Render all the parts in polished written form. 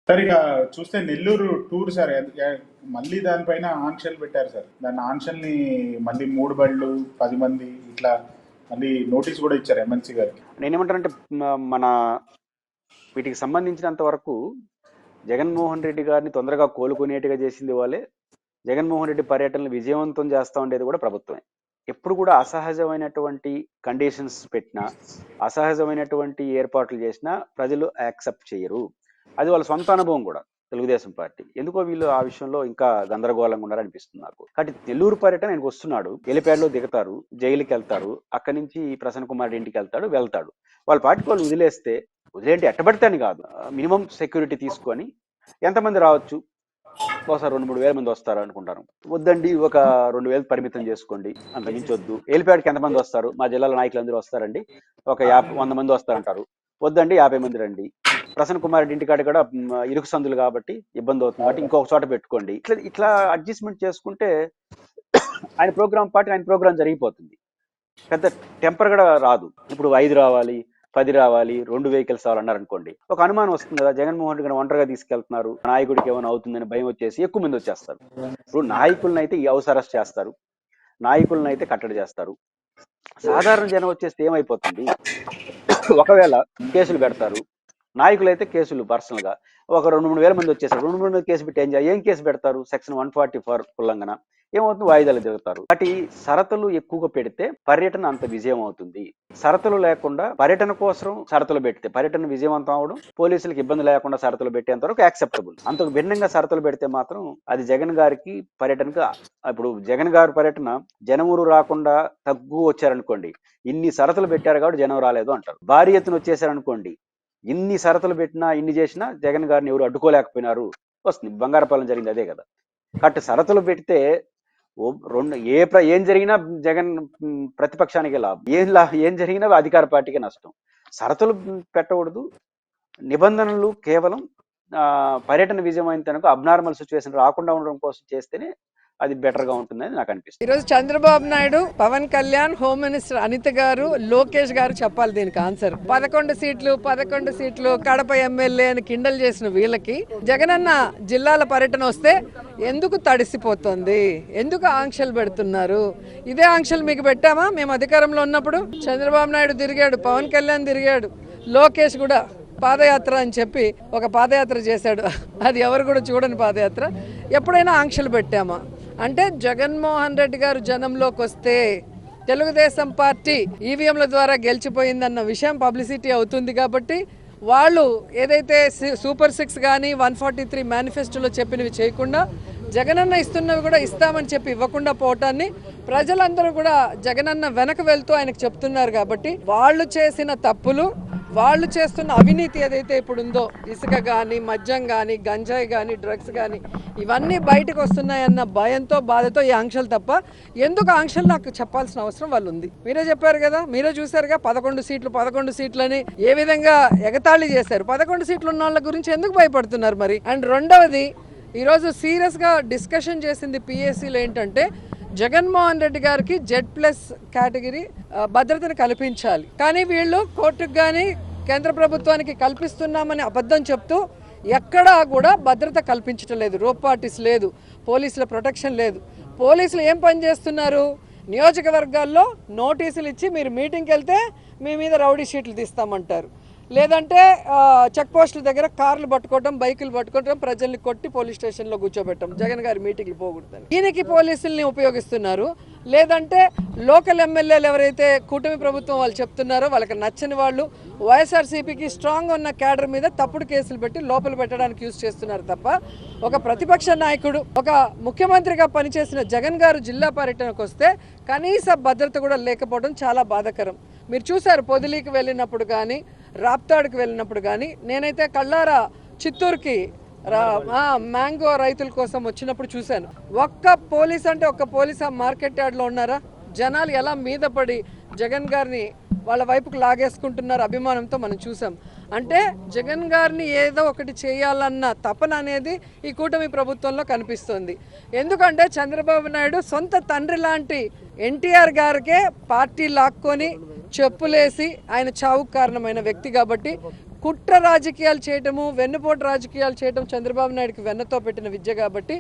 Sir ఇక చూస్తే Nellore tour sir మళ్ళీ దానిపైన ఆంక్షలు పెట్టారు సార్. దాని ఆంక్షల్ని మళ్ళీ 3 బళ్ళు 10 మంది ఇట్లా మళ్ళీ నోటీస్ కూడా ఇచ్చారు ఎమ్మెల్సీ గారికి. నేనేమంటానంటే మన వీటికి సంబంధించినంత వరకు జగన్మోహన్ రెడ్డి గారిని తొందరగా కోలుకునేట్టుగా చేసింది వాళ్ళే. జగన్మోహన్ రెడ్డి పర్యటనలు విజయవంతం చేస్తూ ఉండేది కూడా ప్రభుత్వమే. ఎప్పుడు కూడా అసహజమైనటువంటి కండిషన్స్ పెట్టినా, అసహజమైనటువంటి ఏర్పాట్లు చేసినా ప్రజలు యాక్సెప్ట్ చేయరు. అది వాళ్ళ సొంత అనుభవం కూడా తెలుగుదేశం పార్టీ. ఎందుకో వీళ్ళు ఆ విషయంలో ఇంకా గందరగోళంగా ఉన్నారనిపిస్తుంది నాకు. కాబట్టి నెల్లూరు పర్యటన ఆయనకు వస్తున్నాడు, హెలిప్యాడ్లో దిగుతారు, జైలుకి వెళ్తారు, అక్కడి నుంచి ప్రసన్న కుమార్ ఇంటికి వెళ్తాడు. వాళ్ళ పార్టీకి వాళ్ళు వదిలేంటి ఎట్టబడితే అని కాదు, మినిమం సెక్యూరిటీ తీసుకొని ఎంతమంది రావచ్చు, ఒకసారి 2-3 వేల మంది వస్తారు అనుకుంటారు. వద్దండి, ఒక 2,000 పరిమితం చేసుకోండి, అంత మించి వద్దు. హెలిప్యాడ్కి ఎంతమంది వస్తారు, మా జిల్లాల నాయకులు అందరూ వస్తారండి, ఒక 100 మంది వస్తారంటారు. వద్దండి, 50 మంది రండి. ప్రసన్న కుమార్ రెడ్డి ఇంటికాడ కూడా ఇరుకు సందులు కాబట్టి ఇబ్బంది అవుతుంది కాబట్టి ఇంకొక చోట పెట్టుకోండి. ఇట్లా అడ్జస్ట్మెంట్ చేసుకుంటే ఆయన ప్రోగ్రాం జరిగిపోతుంది. పెద్ద టెంపర్ కూడా రాదు. ఇప్పుడు 5 రావాలి, 10 రావాలి, 2 వెహికల్స్ రావాలన్నారు అనుకోండి, ఒక అనుమానం వస్తుంది కదా, జగన్మోహన్ రెడ్డి గారు ఒంటరిగా తీసుకెళ్తున్నారు, నాయకుడికి ఏమైనా అవుతుందని భయం వచ్చేసి ఎక్కువ మంది వచ్చేస్తారు. ఇప్పుడు నాయకులను అయితే ఈ హౌస్ అరెస్ట్ చేస్తారు, నాయకులను అయితే కట్టడి చేస్తారు. సాధారణ జనం వచ్చేస్తే ఏమైపోతుంది, ఒకవేళ కేసులు పెడతారు, నాయకులు అయితే కేసులు పర్సనల్ గా ఒక 2-3 వేల మంది వచ్చేసారు, 2-3 మంది కేసు పెట్టి ఏం కేసు పెడతారు, సెక్షన్ 144 ఉల్లంఘన, ఏమవుతుంది, వాయిదాలు జరుగుతారు. కాబట్టి షరతులు ఎక్కువగా పెడితే పర్యటన అంత విజయం అవుతుంది. షరతులు లేకుండా పర్యటన కోసం షరతులు పెడితే పర్యటన విజయవంతం అవడం, పోలీసులకు ఇబ్బంది లేకుండా షరతులు పెట్టేంత వరకు యాక్సెప్టబుల్. అంతకు భిన్నంగా షరతులు పెడితే మాత్రం అది జగన్ గారికి పర్యటనకు, ఇప్పుడు జగన్ గారి పర్యటన జనమురు రాకుండా తగ్గు వచ్చారనుకోండి, ఇన్ని షరతులు పెట్టారు కాబట్టి జనం రాలేదు అంటారు. భారీ ఎత్తున వచ్చేసారనుకోండి, ఇన్ని షరతులు పెట్టినా ఇన్ని చేసినా జగన్ గారిని ఎవరు అడ్డుకోలేకపోయినారు వస్తుంది. బంగారపాలెం జరిగింది అదే కదా. కాబట్టి షరతులు పెడితే ఏం జరిగినా జగన్ ప్రతిపక్షానికి లాభం, ఏం జరిగినా అధికార పార్టీకి నష్టం. షరతులు పెట్టకూడదు, నిబంధనలు కేవలం పర్యటన విజయమైన తనకు అబ్నార్మల్ సిచ్యువేషన్ రాకుండా ఉండడం కోసం చేస్తేనే అది బెటర్ గా ఉంటుందని నాకు అనిపిస్తుంది. ఈరోజు చంద్రబాబు నాయుడు, పవన్ కళ్యాణ్, హోమ్ మినిస్టర్ అనిత గారు, లోకేష్ గారు చెప్పాలి దీనికి ఆన్సర్. 11 సీట్లు కడప ఎమ్మెల్యే అని కిండల్ చేసిన వీళ్ళకి జగనన్న జిల్లాల పర్యటన వస్తే ఎందుకు తడిసిపోతుంది, ఎందుకు ఆంక్షలు పెడుతున్నారు? ఇదే ఆంక్షలు మీకు పెట్టామా మేము అధికారంలో ఉన్నప్పుడు? చంద్రబాబు నాయుడు తిరిగాడు, పవన్ కళ్యాణ్ తిరిగాడు, లోకేష్ కూడా పాదయాత్ర అని చెప్పి ఒక పాదయాత్ర చేశాడు. అది ఎవరు కూడా చూడని పాదయాత్ర. ఎప్పుడైనా ఆంక్షలు పెట్టామా? అంటే జగన్మోహన్ రెడ్డి గారు జనంలోకి వస్తే తెలుగుదేశం పార్టీ ఈవీఎంల ద్వారా గెలిచిపోయిందన్న విషయం పబ్లిసిటీ అవుతుంది కాబట్టి వాళ్ళు ఏదైతే సూపర్ 6 కానీ 143 మేనిఫెస్టోలో చెప్పినవి చేయకుండా జగనన్న ఇస్తున్నవి కూడా ఇస్తామని చెప్పి ఇవ్వకుండా పోవటాన్ని ప్రజలందరూ కూడా జగనన్న వెనక వెళ్తూ ఆయనకు చెప్తున్నారు. కాబట్టి వాళ్ళు చేసిన తప్పులు, వాళ్ళు చేస్తున్న అవినీతి ఏదైతే ఇప్పుడు ఉందో, ఇసుక కానీ, మద్యం కానీ, గంజాయి కానీ, డ్రగ్స్ కానీ, ఇవన్నీ బయటకు వస్తున్నాయన్న భయంతో, బాధతో ఈ ఆంక్షలు తప్ప ఎందుకు ఆంక్షలు నాకు చెప్పాల్సిన అవసరం వాళ్ళు ఉంది. మీరే చెప్పారు కదా, మీరే చూసారుగా 11 సీట్లని ఏ విధంగా ఎగతాళి చేశారు. 11 సీట్లు ఉన్న వాళ్ళ గురించి ఎందుకు భయపడుతున్నారు మరి? అండ్ రెండవది, ఈరోజు సీరియస్గా డిస్కషన్ చేసింది పిఎస్సీలో ఏంటంటే జగన్మోహన్ రెడ్డి గారికి Z+ కేటగిరీ భద్రతను కల్పించాలి. కానీ వీళ్ళు కోర్టుకు కానీ కేంద్ర ప్రభుత్వానికి కల్పిస్తున్నామని అబద్ధం చెప్తూ ఎక్కడా కూడా భద్రత కల్పించడం లేదు. రోప్ పార్టీస్ లేదు, పోలీసుల ప్రొటెక్షన్ లేదు. పోలీసులు ఏం పని చేస్తున్నారు? నియోజకవర్గాల్లో నోటీసులు ఇచ్చి మీరు మీటింగ్కి వెళ్తే మీ మీద రౌడీ షీట్లు తీస్తామంటారు, లేదంటే చెక్ పోస్టుల దగ్గర కార్లు పట్టుకోవడం, బైకులు పట్టుకోవడం, ప్రజల్ని కొట్టి పోలీస్ స్టేషన్లో కూర్చోబెట్టడం, జగన్ గారి మీటింగ్లు పోకూడదని. దీనికి పోలీసుల్ని ఉపయోగిస్తున్నారు. లేదంటే లోకల్ ఎమ్మెల్యేలు ఎవరైతే కూటమి ప్రభుత్వం వాళ్ళు చెప్తున్నారో వాళ్ళకి నచ్చని వాళ్ళు వైఎస్ఆర్సీపీకి స్ట్రాంగ్ ఉన్న క్యాడర్ మీద తప్పుడు కేసులు పెట్టి లోపల పెట్టడానికి యూజ్ చేస్తున్నారు తప్ప ఒక ప్రతిపక్ష నాయకుడు, ఒక ముఖ్యమంత్రిగా పనిచేసిన జగన్ గారు జిల్లా పర్యటనకు వస్తే కనీస భద్రత కూడా లేకపోవడం చాలా బాధాకరం. మీరు చూసారు పొదిలీకి వెళ్ళినప్పుడు కానీ, రాప్తాడుకి వెళ్ళినప్పుడు కానీ, నేనైతే కళ్ళారా చిత్తూరుకి మ్యాంగో రైతుల కోసం వచ్చినప్పుడు చూశాను. ఒక్క పోలీస్ ఆ మార్కెట్ యార్డ్లో ఉన్నారా? జనాలు ఎలా మీద పడి జగన్ గారిని వాళ్ళ వైపుకు లాగేసుకుంటున్నారు అభిమానంతో మనం చూసాం. అంటే జగన్ గారిని ఏదో ఒకటి చేయాలన్న తపన అనేది ఈ కూటమి ప్రభుత్వంలో కనిపిస్తుంది. ఎందుకంటే చంద్రబాబు నాయుడు సొంత తండ్రి లాంటి ఎన్టీఆర్ గారికే పార్టీ లాక్కొని చెప్పులేసి ఆయన చావుకు కారణమైన వ్యక్తి కాబట్టి కుట్ర రాజకీయాలు చేయటము, వెన్నుపోటు రాజకీయాలు చేయటం చంద్రబాబు నాయుడుకి వెన్నతో పెట్టిన విద్య. కాబట్టి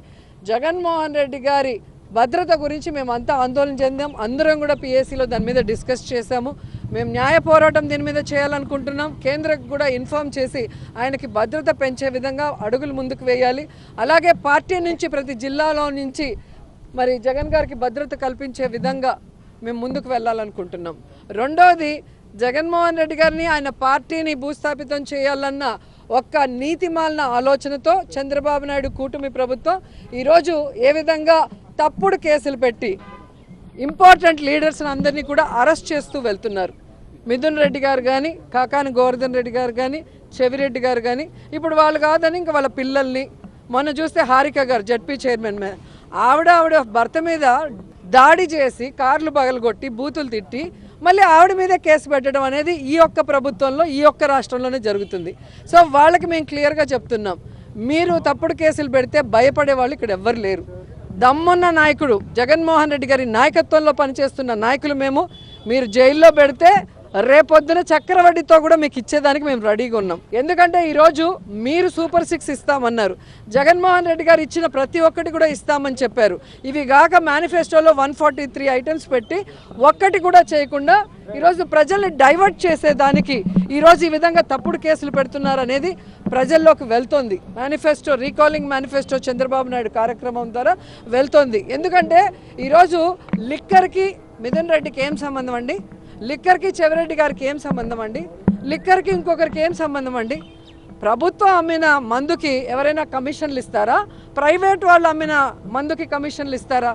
జగన్మోహన్ రెడ్డి గారి భద్రత గురించి మేమంతా ఆందోళన చెందాం. అందరం కూడా పిఎస్సిలో దాని మీద డిస్కస్ చేశాము. మేము న్యాయ పోరాటం దీని మీద చేయాలనుకుంటున్నాం. కేంద్రకు కూడా ఇన్ఫార్మ్ చేసి ఆయనకి భద్రత పెంచే విధంగా అడుగులు ముందుకు వేయాలి. అలాగే పార్టీ నుంచి ప్రతి జిల్లాలో నుంచి మరి జగన్ గారికి భద్రత కల్పించే విధంగా మేము ముందుకు వెళ్ళాలనుకుంటున్నాం. రెండోది, జగన్మోహన్ రెడ్డి గారిని ఆయన పార్టీని భూస్థాపితం చేయాలన్న ఒక్క నీతిమాలిన ఆలోచనతో చంద్రబాబు నాయుడు కూటమి ప్రభుత్వం ఈరోజు ఏ విధంగా తప్పుడు కేసులు పెట్టి ఇంపార్టెంట్ లీడర్స్ని అందరినీ కూడా అరెస్ట్ చేస్తూ వెళ్తున్నారు. మిథున్ రెడ్డి గారు కానీ, కాకాని గోవర్ధన్ రెడ్డి గారు కానీ, చెవిరెడ్డి గారు కానీ, ఇప్పుడు వాళ్ళు కాదని ఇంకా వాళ్ళ పిల్లల్ని, మొన్న చూస్తే హారిక గారు జడ్పీ చైర్మన్ మీద ఆవిడ భర్త మీద దాడి చేసి కార్లు పగలగొట్టి బూతులు తిట్టి మళ్ళీ ఆవిడ మీదే కేసు పెట్టడం అనేది ఈ ఒక్క ప్రభుత్వంలో ఈ ఒక్క రాష్ట్రంలోనే జరుగుతుంది. సో వాళ్ళకి మేము క్లియర్గా చెప్తున్నాం, మీరు తప్పుడు కేసులు పెడితే భయపడే వాళ్ళు ఇక్కడ ఎవ్వరు లేరు. దమ్మున్న నాయకుడు జగన్మోహన్ రెడ్డి గారి నాయకత్వంలో పనిచేస్తున్న నాయకులు మేము. మీరు జైల్లో పెడితే రేపొద్దున చక్రవడ్డీతో కూడా మీకు ఇచ్చేదానికి మేము రెడీగా ఉన్నాం. ఎందుకంటే ఈరోజు మీరు సూపర్ 6 ఇస్తామన్నారు, జగన్మోహన్ రెడ్డి గారు ఇచ్చిన ప్రతి ఒక్కటి కూడా ఇస్తామని చెప్పారు. ఇవి కాక మేనిఫెస్టోలో 143 ఐటమ్స్ పెట్టి ఒక్కటి కూడా చేయకుండా ఈరోజు ప్రజల్ని డైవర్ట్ చేసేదానికి ఈరోజు ఈ విధంగా తప్పుడు కేసులు పెడుతున్నారు అనేది ప్రజల్లోకి వెళ్తోంది. Manifesto, recalling manifesto Chandrababu Naidu కార్యక్రమం ద్వారా వెళ్తోంది. ఎందుకంటే ఈరోజు లిక్కర్కి మిథున్ రెడ్డికి ఏం సంబంధం అండి? లిక్కర్కి చెవిరెడ్డి గారికి ఏం సంబంధం అండి? లిక్కర్కి ఇంకొకరికి ఏం సంబంధం అండి? ప్రభుత్వం అమ్మిన మందుకి ఎవరైనా కమిషన్లు ఇస్తారా? ప్రైవేట్ వాళ్ళు అమ్మిన మందుకి కమిషన్లు ఇస్తారా?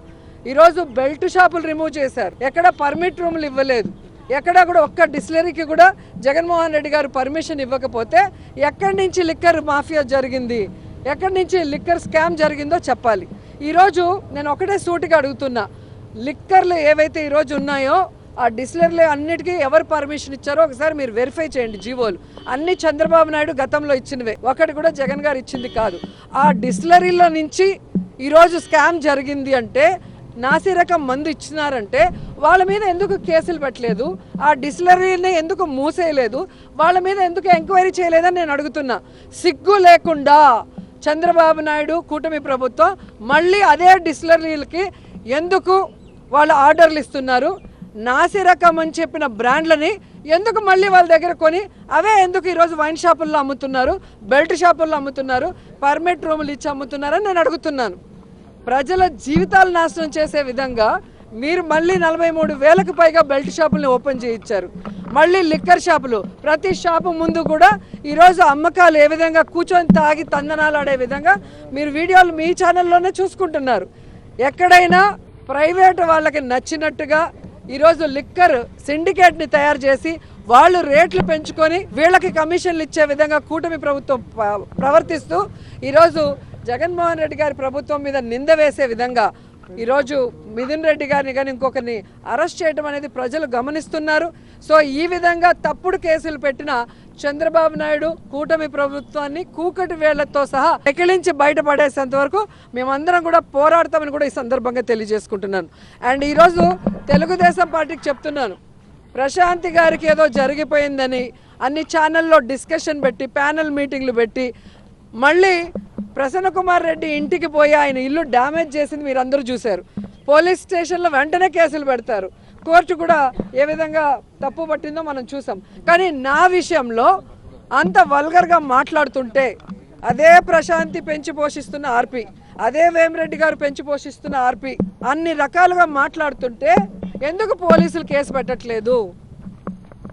ఈరోజు బెల్ట్ షాపులు రిమూవ్ చేశారు, ఎక్కడ పర్మిట్ రూములు ఇవ్వలేదు, ఎక్కడ కూడా ఒక్క డిస్టిలరీకి కూడా జగన్మోహన్ రెడ్డి గారు పర్మిషన్ ఇవ్వకపోతే ఎక్కడి నుంచి లిక్కర్ మాఫియా జరిగింది, ఎక్కడి నుంచి లిక్కర్ స్కామ్ జరిగిందో చెప్పాలి. ఈరోజు నేను ఒకటే సూటిగా అడుగుతున్నా, లిక్కర్లు ఏవైతే ఈరోజు ఉన్నాయో ఆ డిస్టిలరీలు అన్నిటికీ ఎవరు పర్మిషన్ ఇచ్చారో ఒకసారి మీరు వెరిఫై చేయండి. జీవోలు అన్ని చంద్రబాబు నాయుడు గతంలో ఇచ్చినవే, ఒకటి కూడా జగన్ గారు ఇచ్చింది కాదు. ఆ డిస్టిలరీలో నుంచి ఈరోజు స్కామ్ జరిగింది అంటే, నాసి రకం మందు ఇచ్చినారంటే వాళ్ళ మీద ఎందుకు కేసులు పెట్టలేదు? ఆ డిస్టిలరీని ఎందుకు మూసేయలేదు? వాళ్ళ మీద ఎందుకు ఎంక్వైరీ చేయలేదని నేను అడుగుతున్నా. సిగ్గు లేకుండా చంద్రబాబు నాయుడు కూటమి ప్రభుత్వం మళ్ళీ అదే డిస్టిలరీలకి ఎందుకు వాళ్ళు ఆర్డర్లు ఇస్తున్నారు? నాసి రకం అని చెప్పిన బ్రాండ్లని ఎందుకు మళ్ళీ వాళ్ళ దగ్గర కొని అవే ఎందుకు ఈరోజు వైన్ షాపుల్లో అమ్ముతున్నారు, బెల్ట్ షాపుల్లో అమ్ముతున్నారు, పర్మిట్ రూములు ఇచ్చి అమ్ముతున్నారని నేను అడుగుతున్నాను. ప్రజల జీవితాలు నాశనం చేసే విధంగా మీరు మళ్ళీ 43,000కు పైగా బెల్ట్ షాపుల్ని ఓపెన్ చేయించారు. మళ్ళీ లిక్కర్ షాపులు, ప్రతి షాపు ముందు కూడా ఈరోజు అమ్మకాలు ఏ విధంగా కూర్చొని తాగి తందనాలు ఆడే విధంగా మీరు వీడియోలు మీ ఛానల్లోనే చూసుకుంటున్నారు. ఎక్కడైనా ప్రైవేట్ వాళ్ళకి నచ్చినట్టుగా ఈరోజు లిక్కర్ సిండికేట్ని తయారు చేసి వాళ్ళు రేట్లు పెంచుకొని వీళ్ళకి కమిషన్లు ఇచ్చే విధంగా కూటమి ప్రభుత్వం ప్రవర్తిస్తూ ఈరోజు జగన్మోహన్ రెడ్డి గారి ప్రభుత్వం మీద నింద వేసే విధంగా ఈరోజు మిథున్ రెడ్డి గారిని కానీ ఇంకొకరిని అరెస్ట్ చేయడం అనేది ప్రజలు గమనిస్తున్నారు. సో ఈ విధంగా తప్పుడు కేసులు పెట్టిన చంద్రబాబు నాయుడు కూటమి ప్రభుత్వాన్ని కూకటి వేళ్లతో సహా ఎకిలించి బయటపడేసేంత వరకు మేమందరం కూడా పోరాడతామని కూడా ఈ సందర్భంగా తెలియజేసుకుంటున్నాను. అండ్ ఈరోజు తెలుగుదేశం పార్టీకి చెప్తున్నాను, ప్రశాంతి గారికి ఏదో జరిగిపోయిందని అన్ని ఛానల్లో డిస్కషన్ పెట్టి ప్యానెల్ మీటింగ్లు పెట్టి మళ్ళీ ప్రసన్న కుమార్ రెడ్డి ఇంటికి పోయి ఆయన ఇల్లు డ్యామేజ్ చేసింది మీరు అందరూ చూశారు. పోలీస్ స్టేషన్లో వెంటనే కేసులు పెడతారు, కోర్టు కూడా ఏ విధంగా తప్పు పట్టిందో మనం చూసాం. కానీ నా విషయంలో అంత వల్గర్గా మాట్లాడుతుంటే అదే ప్రశాంతి పెంచి పోషిస్తున్న ఆర్పి, అదే వేమిరెడ్డి గారు పెంచి పోషిస్తున్న ఆర్పి అన్ని రకాలుగా మాట్లాడుతుంటే ఎందుకు పోలీసులు కేసు పెట్టట్లేదు?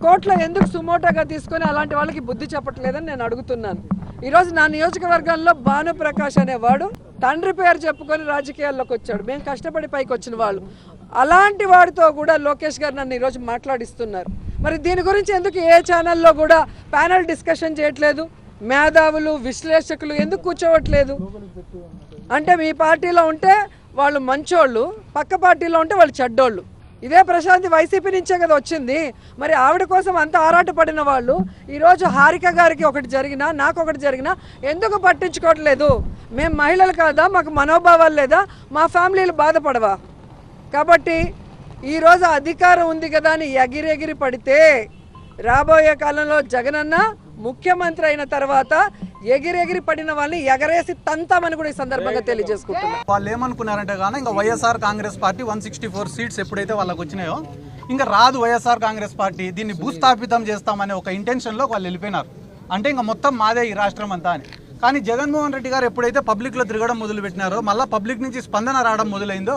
కోర్టులో ఎందుకు సుమోటోగా తీసుకొని అలాంటి వాళ్ళకి బుద్ధి చెప్పట్లేదని నేను అడుగుతున్నాను. ఈరోజు నా నియోజకవర్గంలో భానుప్రకాష్ అనేవాడు తండ్రి పేరు చెప్పుకొని రాజకీయాల్లోకి వచ్చాడు. మేము కష్టపడి పైకి వచ్చిన వాళ్ళు. అలాంటి వాడితో కూడా లోకేష్ గారు నన్ను ఈరోజు మాట్లాడిస్తున్నారు. మరి దీని గురించి ఎందుకు ఏ ఛానల్లో కూడా ప్యానల్ డిస్కషన్ చేయట్లేదు? మేధావులు, విశ్లేషకులు ఎందుకు కూర్చోవట్లేదు? అంటే మీ పార్టీలో ఉంటే వాళ్ళు మంచోళ్ళు, పక్క పార్టీలో ఉంటే వాళ్ళు చెడ్డోళ్ళు. ఇదే ప్రశాంతి వైసీపీ నుంచే కదా వచ్చింది. మరి ఆవిడ కోసం అంత ఆరాటపడిన వాళ్ళు ఈరోజు హారిక గారికి ఒకటి జరిగినా నాకు ఒకటి జరిగినా ఎందుకు పట్టించుకోవట్లేదు? మేము మహిళలు కాదా? మాకు మనోభావాలు లేదా? మా ఫ్యామిలీలు బాధపడవా? కాబట్టి ఈరోజు అధికారం ఉంది కదా అని ఎగిరెగిరి పడితే రాబోయే కాలంలో జగనన్న ముఖ్యమంత్రి అయిన తర్వాత ఎగిరెగిరి పడిన వాళ్ళని ఎగరేసి తంతామని కూడా ఈ సందర్భంగా తెలియజేసుకుంటున్నారు. వాళ్ళు ఏమనుకున్నారంటే కానీ ఇంకా వైఎస్ఆర్ కాంగ్రెస్ పార్టీ 164 సీట్స్ ఎప్పుడైతే వాళ్ళకి వచ్చినాయో ఇంకా రాదు వైఎస్ఆర్ కాంగ్రెస్ పార్టీ, దీన్ని భూస్థాపితం చేస్తామనే ఒక ఇంటెన్షన్లో వాళ్ళు వెళ్ళిపోయినారు. అంటే ఇంకా మొత్తం మాదే ఈ రాష్ట్రం అంతా అని. కానీ జగన్మోహన్ రెడ్డి గారు ఎప్పుడైతే పబ్లిక్లో తిరగడం మొదలుపెట్టినారో, మళ్ళీ పబ్లిక్ నుంచి స్పందన రావడం మొదలైందో,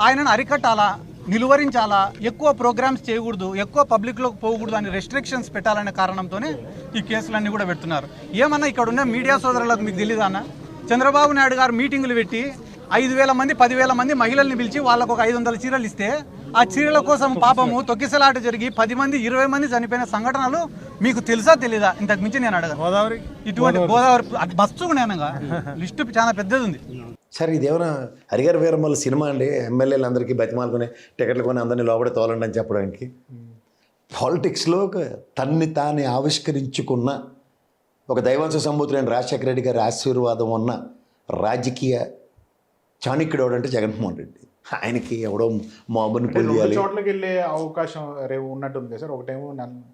ఆయనను అరికట్టాలా, నిలువరించాలా, ఎక్కువ ప్రోగ్రామ్స్ చేయకూడదు, ఎక్కువ పబ్లిక్లోకి పోకూడదు అని రెస్ట్రిక్షన్స్ పెట్టాలనే కారణంతోనే ఈ కేసులన్నీ కూడా పెడుతున్నారు. ఏమన్నా ఇక్కడ ఉన్న మీడియా సోదరులకు మీకు తెలియదా అన్న, చంద్రబాబు నాయుడు గారు మీటింగులు పెట్టి 5,000 మంది 10,000 మంది మహిళల్ని పిలిచి వాళ్ళకు ఒక 500 చీరలు ఇస్తే ఆ చీరల కోసం పాపము తొక్కిసలాట జరిగి 10 మంది 20 మంది చనిపోయిన సంఘటనలు మీకు తెలుసా తెలీదా? ఇంతకు మించి నేను అడగను. గోదావరి ఇటువంటి గోదావరి మస్తు నేనగా లిస్టు చాలా పెద్దది ఉంది. సార్ ఇదేమైనా హరిగారు వీరమ్మల సినిమా అండి? ఎమ్మెల్యేలు అందరికీ బతిమాలుకొని టికెట్లు కొని అందరినీ లోపడే తోలండి అని చెప్పడానికి. పాలిటిక్స్లో తన్ని తాను ఆవిష్కరించుకున్న ఒక దైవాంశ సంబూతులైన రాజశేఖర రెడ్డి గారి ఆశీర్వాదం ఉన్న రాజకీయ చాణక్యుడు ఎవడంటే జగన్మోహన్ రెడ్డి. ఆయనకి ఎవడో మాబుని పొందాలి చోట్లకి వెళ్ళే అవకాశం రేపు ఉన్నట్టుంది కదా సార్. ఒకటేమో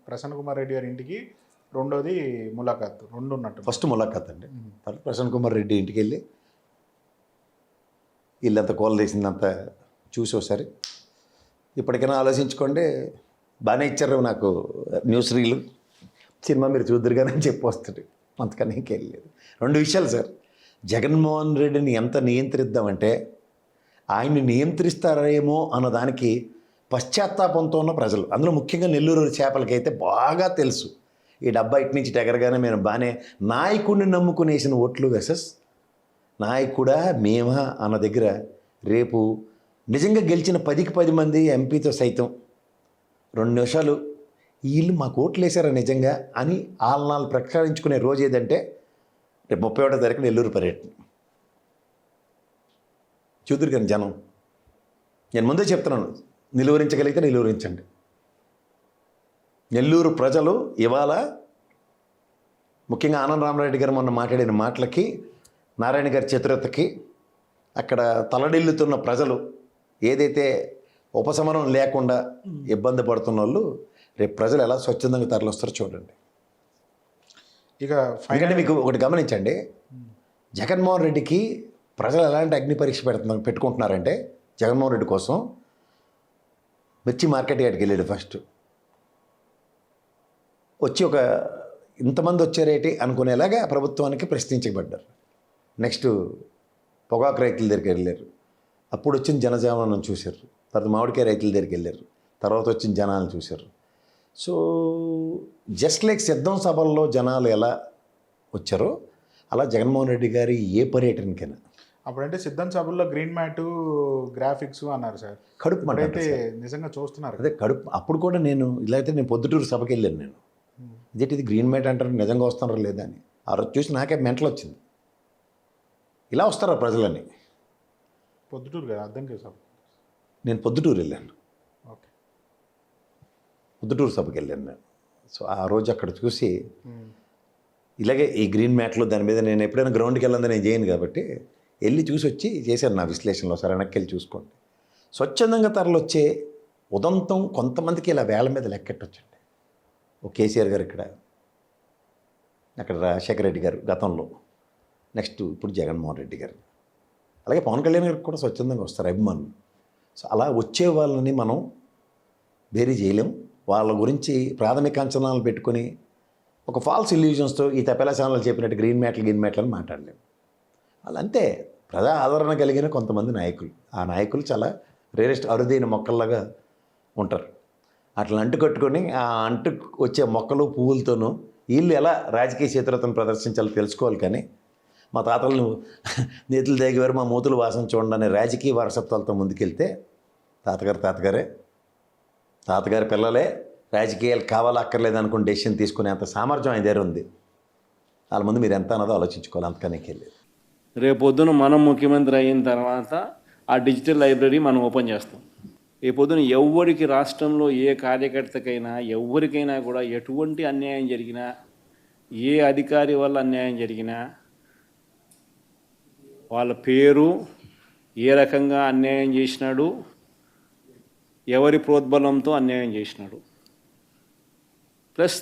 ప్రసన్న కుమార్ రెడ్డి గారి ఇంటికి, రెండోది ములాఖాత్, రెండు ఉన్నట్టు. ఫస్ట్ ములాఖాత్ అండి. ప్రసన్న కుమార్ రెడ్డి ఇంటికి వెళ్ళి వీళ్ళంతా కోల చేసిందంతా చూసి ఒకసారి ఇప్పటికైనా ఆలోచించుకోండి. బాగానే ఇచ్చారు నాకు న్యూస్ రీలు, సినిమా మీరు చూద్దరు కానీ అని చెప్పి వస్తుంది. అంతకన్నా ఇంకెళ్ళలేదు. 2 విషయాలు సార్. జగన్మోహన్ రెడ్డిని ఎంత నియంత్రిద్దామంటే ఆయన్ని నియంత్రిస్తారేమో అన్నదానికి పశ్చాత్తాపంతో ఉన్న ప్రజలు, అందులో ముఖ్యంగా నెల్లూరు చేపలకైతే బాగా తెలుసు. ఈ డబ్బా ఇటు నుంచి ఎగరగానే మేము బాగానే నాయకుడిని నమ్ముకునేసిన ఓట్లు వెసెస్ నాయకుడా మేమా అన్న దగ్గర రేపు నిజంగా గెలిచిన 10కి 10 మంది ఎంపీతో సైతం 2 నిమిషాలు వీళ్ళు మాకు ఓట్లు వేశారా నిజంగా అని ఆలనాలు ప్రక్షాళించుకునే రోజు ఏదంటే రేపు 31వ తారీఖు నెల్లూరు పర్యటన. చూదురు కానీ జనం, నేను ముందే చెప్తున్నాను, నిలువరించగలిగితే నిలువరించండి. నెల్లూరు ప్రజలు ఇవాళ ముఖ్యంగా ఆనంద రామరెడ్డి గారు మొన్న మాట్లాడిన మాటలకి, నారాయణ గారి చతురతకి, అక్కడ తలడిల్లుతున్న ప్రజలు ఏదైతే ఉపశమనం లేకుండా ఇబ్బంది పడుతున్న వాళ్ళు రేపు ప్రజలు ఎలా స్వచ్ఛందంగా తరలిస్తారో చూడండి. ఇక ఎందుకంటే మీకు ఒకటి గమనించండి, జగన్మోహన్ రెడ్డికి ప్రజలు ఎలాంటి అగ్ని పరీక్ష పెట్టుకుంటున్నారంటే జగన్మోహన్ రెడ్డి కోసం మిర్చి మార్కెట్ యార్డ్కి వెళ్ళాడు. ఫస్ట్ వచ్చి ఒక ఇంతమంది వచ్చారేటి అనుకునేలాగా ప్రభుత్వానికి ప్రశ్నించబడ్డారు. నెక్స్ట్ పొగాకు రైతుల దగ్గరికి వెళ్ళారు, అప్పుడు వచ్చిన జనజీవనం చూశారు. తర్వాత మామిడికాయ రైతుల దగ్గరికి వెళ్ళారు, తర్వాత వచ్చిన జనాలను చూశారు. సో జస్ట్ లైక్ సిద్ధం సభల్లో జనాలు ఎలా వచ్చారో అలా జగన్మోహన్ రెడ్డి గారి ఏ పర్యటనకైనా అప్పుడంటే సిద్ధం సభల్లో గ్రీన్ మ్యాట్ గ్రాఫిక్స్ అన్నారు సార్. కడుపు మంట అయితే నిజంగా చూస్తున్నారు. అదే కడుపు. అప్పుడు కూడా నేను ఇలా అయితే నేను పొద్దుటూరు సభకి వెళ్ళాను. నేను ఇదేంటి ఇది గ్రీన్ మ్యాట్ అంటారు, నిజంగా వస్తున్నారా లేదా అని ఆ రోజు చూసి నాకే మెంటలు వచ్చింది. ఇలా వస్తారా ప్రజలని? పొద్దుటూరు కదా, అర్థం కదా సార్. నేను పొద్దుటూరు వెళ్ళాను, ఓకే, పొద్దుటూరు సభకి వెళ్ళాను నేను. సో ఆ రోజు అక్కడ చూసి ఇలాగే ఈ గ్రీన్ మ్యాట్లో దాని మీద నేను ఎప్పుడైనా గ్రౌండ్కి వెళ్ళాలని నేను చేయను కాబట్టి వెళ్ళి చూసి వచ్చి చేశాను నా విశ్లేషణలో. సరే వెనక్కి వెళ్ళి చూసుకోండి. స్వచ్ఛందంగా తరలొచ్చే ఉదంతం కొంతమందికి ఇలా వేళ మీద లెక్కెట్టొచ్చండి. ఓ కేసీఆర్ గారు ఇక్కడ, అక్కడ రాజశేఖర రెడ్డి గారు గతంలో, నెక్స్ట్ ఇప్పుడు జగన్మోహన్ రెడ్డి గారు, అలాగే పవన్ కళ్యాణ్ గారికి కూడా స్వచ్ఛందంగా వస్తారు అభిమానులు. సో అలా వచ్చే వాళ్ళని మనం వేరీ చేయలేం. వాళ్ళ గురించి ప్రాథమిక అంచనాలు పెట్టుకొని ఒక ఫాల్స్ ఇల్యూజన్స్తో ఈ తపెలా ఛానల్ చెప్పినట్టు గ్రీన్ మ్యాట్లు అని మాట్లాడలేము. వాళ్ళు అంతే ప్రజా ఆదరణ కలిగిన కొంతమంది నాయకులు. ఆ నాయకులు చాలా రేరెస్ట్ అరుదైన మొక్కల్లాగా ఉంటారు. అట్లా అంటు కట్టుకొని ఆ అంటు వచ్చే మొక్కలు పువ్వులతోనూ వీళ్ళు ఎలా రాజకీయ చతురతను ప్రదర్శించాలో తెలుసుకోవాలి. కానీ మా తాతలను నేతులు దిగేవారు, మా మూతులు వాసన చూడండి అనే రాజకీయ వారసత్వాలతో ముందుకెళ్తే తాతగారి పిల్లలే రాజకీయాలు కావాలక్కర్లేదు అనుకుని డెసిషన్ తీసుకునే అంత సామర్థ్యం ఆయన దగ్గర ఉంది. వాళ్ళ ముందు మీరు ఎంత అన్నదో ఆలోచించుకోవాలి. అంతకనే వెళ్ళేది. రేపొద్దున మనం ముఖ్యమంత్రి అయిన తర్వాత ఆ డిజిటల్ లైబ్రరీ మనం ఓపెన్ చేస్తాం. రేపొద్దున ఎవరికి రాష్ట్రంలో ఏ కార్యకర్తకైనా ఎవరికైనా కూడా ఎటువంటి అన్యాయం జరిగినా, ఏ అధికారి వల్ల అన్యాయం జరిగినా, వాళ్ళ పేరు, ఏ రకంగా అన్యాయం చేసినాడు, ఎవరి ప్రోద్బలంతో అన్యాయం చేసినాడు, ప్లస్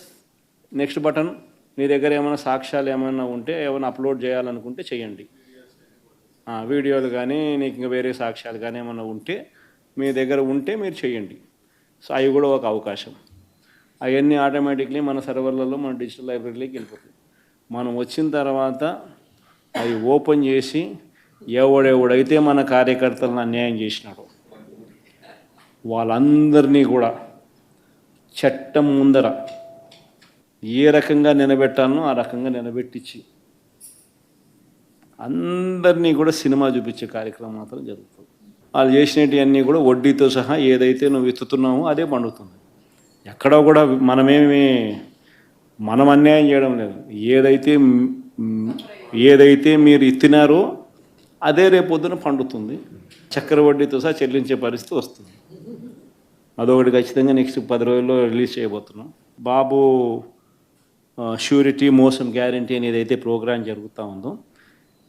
నెక్స్ట్ బటన్ మీ దగ్గర ఏమైనా సాక్ష్యాలు ఏమైనా ఉంటే ఏమైనా అప్లోడ్ చేయాలనుకుంటే చేయండి. వీడియోలు కానీ నీకు ఇంకా వేరే సాక్ష్యాలు కానీ ఏమైనా ఉంటే మీ దగ్గర ఉంటే మీరు చేయండి. సో అవి కూడా ఒక అవకాశం. అవన్నీ ఆటోమేటిక్లీ మన సర్వర్లలో మన డిజిటల్ లైబ్రరీలోకి వెళ్ళిపోతుంది. మనం వచ్చిన తర్వాత అవి ఓపెన్ చేసి ఎవడెవడైతే మన కార్యకర్తలను అన్యాయం చేసినాడో వాళ్ళందరినీ కూడా చట్టం ముందర ఏ రకంగా నిలబెట్టాలనో ఆ రకంగా నిలబెట్టించి అందరినీ కూడా సినిమా చూపించే కార్యక్రమం మాత్రం జరుగుతుంది. వాళ్ళు చేసినవన్నీ కూడా వడ్డీతో సహా ఏదైతే నువ్వు విత్తుతున్నావో అదే పండుతుంది. ఎక్కడో కూడా మనం అన్యాయం చేయడం లేదు. ఏదైతే మీరు ఇత్తినారో అదే రేపొద్దున పండుతుంది. చక్కెర వడ్డీతో సహా చెల్లించే పరిస్థితి వస్తుంది. అదొకటి ఖచ్చితంగా నెక్స్ట్ 10 రోజుల్లో రిలీజ్ చేయబోతున్నాం. బాబు ష్యూరిటీ మోసం గ్యారంటీ అనేది అయితే ప్రోగ్రాం జరుగుతూ ఉందో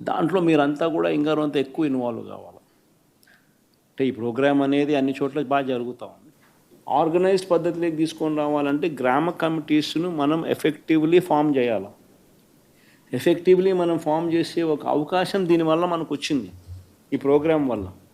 దాంట్లో మీరంతా కూడా ఇంకా కొంత ఎక్కువ ఇన్వాల్వ్ కావాలి. అంటే ఈ ప్రోగ్రామ్ అనేది అన్ని చోట్ల బాగా జరుగుతూ ఉంది. ఆర్గనైజ్డ్ పద్ధతిలోకి తీసుకొని రావాలంటే గ్రామ కమిటీస్ను మనం ఎఫెక్టివ్లీ ఫామ్ చేయాలి. ఎఫెక్టివ్లీ మనం ఫామ్ చేసే ఒక అవకాశం దీనివల్ల మనకు వచ్చింది ఈ ప్రోగ్రాం వల్ల.